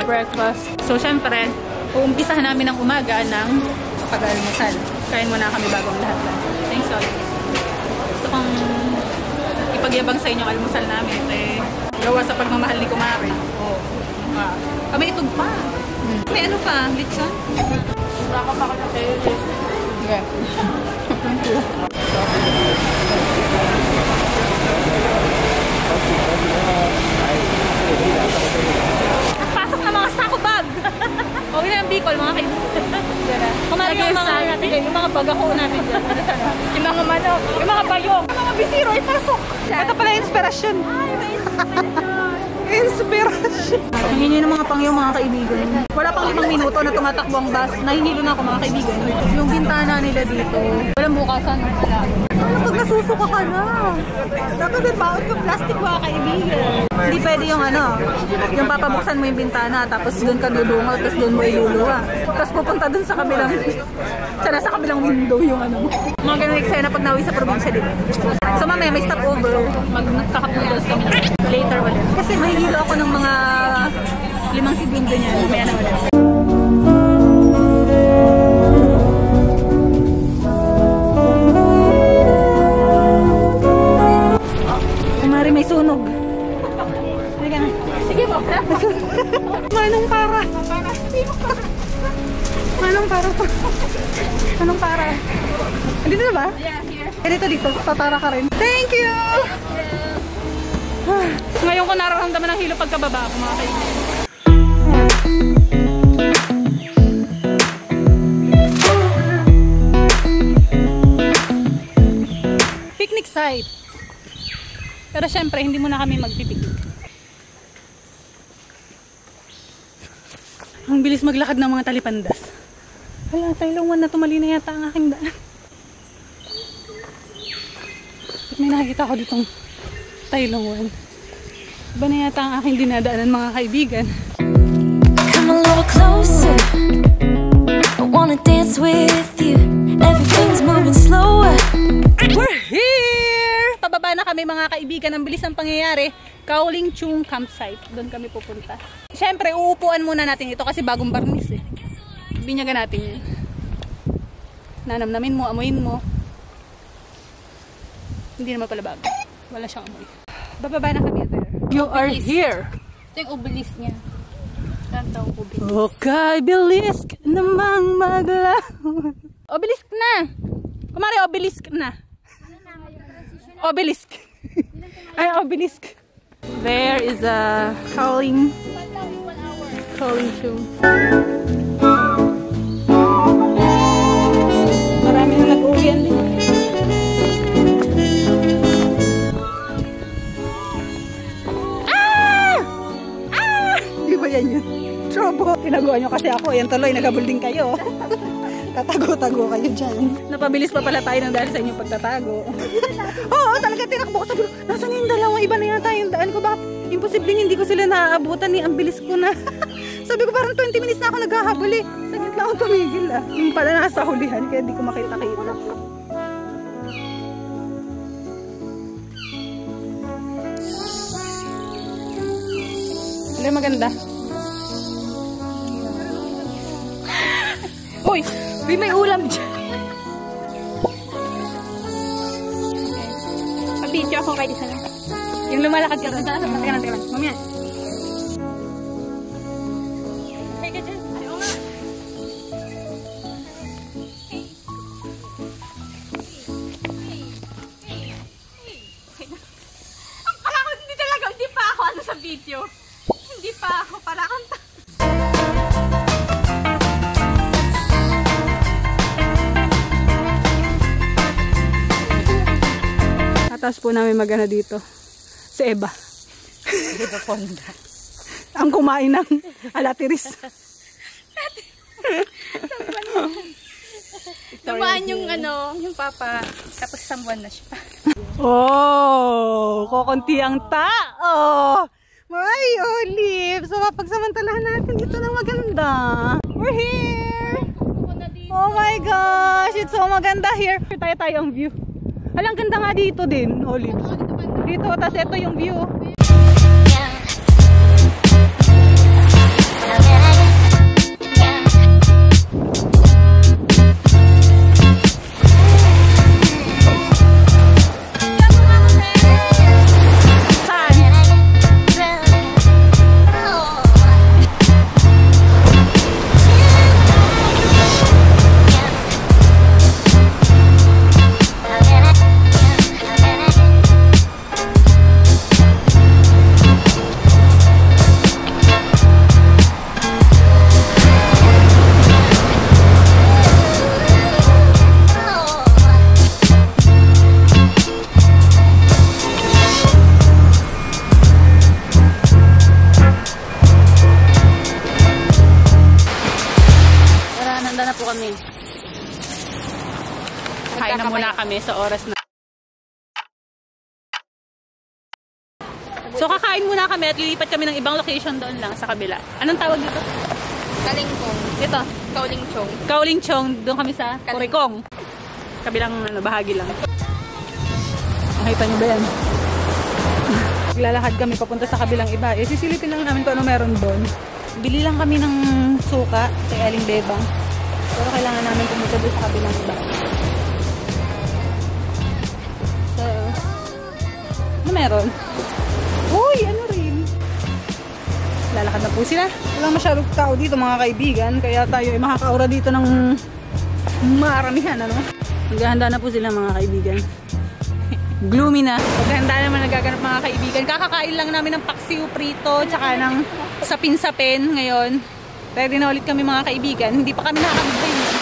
breakfast. So, syempre, uumpisahan namin ang umaga ng pag-almusal. Kain muna kami bago ang lahat. Thanks, always. Gusto kong ipagyabang sa inyo ang almusal namin. Gawa sa pagmamahal ni Kumare. May itog pa. May ano pa? Lechon? Wala ka pa ka na kayo. Yeah. Thank you. Pasok na mga sako bag! Okay na yung Bicol, mga kaibigan. Kumari yung mga bagako natin dyan. Yung mga manok, yung mga bayong, yung mga bisiro, ipasok! Ito pala yung inspirasyon. Ay, may inspirasyon! Hingin nyo ng mga pangyaw, mga kaibigan. Wala pang 5 minuto na tumatakbo ang bus. Nahihilo na ako, mga kaibigan. Yung bintana nila dito, walang bukasan. Ano pag nasusuka ka na? Dapat din baon yung plastic, mga kaibigan. Hindi pwede yung ano, yung papabuksan mo yung bintana, tapos doon ka dudungaw, tapos doon mo iluluwa. Tapos pupunta doon sa kabilang, sa kabilang window yung ano. Mga ganun eksena pag nauwi sa probinsya din. So mamaya may stopover, magkakapulos kami later ulit. Kasi mahihilo ako ng mga 5 segundo niya, mamaya na ulit. Kumari may sunog. Sige mo, Manong para. Manong para pa. Manong para. Dito na ba? Yeah, here. Dito. Tatara ka rin. Thank you! Ngayon ko nararamdaman ng hilo pagkababa ako, mga kaibigan. Picnic site. Pero syempre, hindi muna kami magpipiknik. Ang bilis maglakad ng mga talipandas. Wala, Tailongwan na tumali na yata ang aking daan. At may nakikita ko ditong Tailongwan. Iba na yata ang aking dinadaanan, mga kaibigan. Come a little closer. I wanna dance with you. Everything's moving slower. We're here! Pababa na kami, mga kaibigan. Ang bilis ng pangyayari. Kaoling Chung campsite. Doon kami pupunta. Siyempre, uupuan muna natin ito kasi bagong barnis eh. Binyagan natin yun. Nanamnamin mo, amuin mo. Hindi naman pala bago. Wala siyang amoy. Bababa na kami there. You are here! Ito yung obelisk niya. Tantang obelisk. Okay, obelisk namang maglahon. Obelisk na! Kumari, obelisk na. Obelisk. Ay, obelisk. There is a Kaoling Chung. Marami na nag-uwian din. Di ba yan yun? Trobo. Tinaguan nyo kasi ako. Yan tuloy, nagabulding kayo. Tatago-tago kayo dyan. Napabilis pa pala tayo ng dahil sa inyong pagtatago. Oo, talaga tinakbo ko. Sabi ko, nasan yung dalawa? Iba na yata yung daan ko. Bakit? Imposibleng hindi ko sila naaabutan ni ang bilis ko na. Sabi ko parang 20 minutes na ako naghahabol eh. Saglit lang ako tumigil ah. Yung pala nasa hulihan kaya hindi ko makita-kita. Wala maganda. Uy! Uy, may ulam dyan. Pag-video ako kahit isa lang. Yung lumalakad ka rin. Teka lang. Mamaya. Hey, ka dyan. Ayaw nga. Parang ako, hindi talaga. Hindi pa ako ano sa video. Hindi pa ako. Parang kanta. Tapos po namin magana dito si Eva. Eva Fonda. Ang kumain ng alatiris. Tumaan yung ano, yung papa. Tapos isang buwan na siya. Oh, kukunti ang tao. May olive. So mapagsamantalahan natin ito na maganda. We're here. Oh my gosh, it's so maganda here. Tayo ang view. Alang ganda nga dito din, olives. Dito, tas ito yung view. Kain na muna kami sa oras na. So kakain muna kami at lilipat kami ng ibang location doon lang sa kabila. Anong tawag dito? Kalingkong. Ito? Kaulingchong. Kaulingchong. Doon kami sa Kurikong. Kabilang bahagi lang. Nakita niyo ba yan? Lalakad kami papunta sa kabilang iba. Sisilipin lang namin kung ano meron doon. Bili lang kami ng suka kay Aling Bebang. Pero kailangan namin pumunta doon sa kabilang iba. So, ano meron? Uy, ano rin? Lalakad na po sila. Walang masyadong tao dito mga kaibigan. Kaya tayo ay makakaura dito ng maramihan. Ano? Naghahanda na po sila mga kaibigan. Gloomy na. Paghahanda naman nagaganap mga kaibigan. Kakakain lang namin ng paksiw prito tsaka ng sapin-sapin ngayon. Ready na ulit kami mga kaibigan. Hindi pa kami nakakabigay.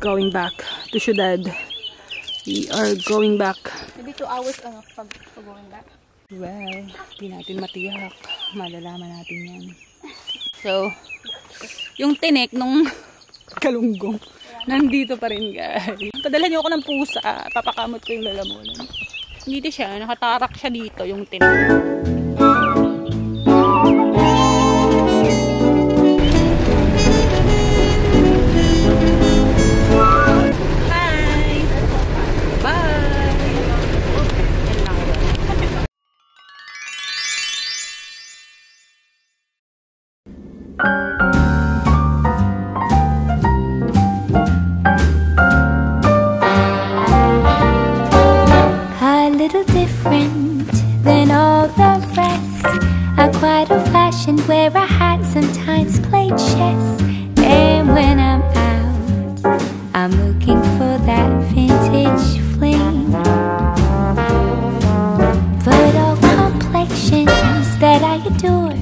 Going back to Ciudad. We are going back. Maybe 2 hours pag going back. Well, di natin matiyak. Malalaman natin yan. So, yung tinik nung kalunggong, nandito pa rin guys. Padala niyo ako ng pusa. Papakamot ko yung lalamunan. Dito siya. Nakatarak siya dito yung tinik. Where I had sometimes played chess. And when I'm out, I'm looking for that vintage fling. But all complexions that I adore,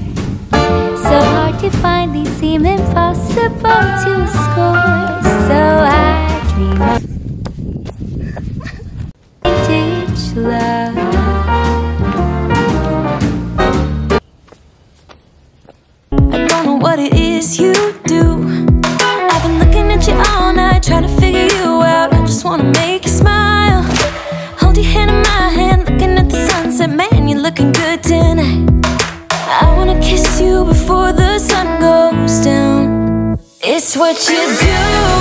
so hard to find, these seem impossible to score. So I dream of vintage love. What it is you do. I've been looking at you all night, trying to figure you out. I just wanna make you smile. Hold your hand in my hand, looking at the sunset. Man, you're looking good tonight. I wanna kiss you before the sun goes down. It's what you do.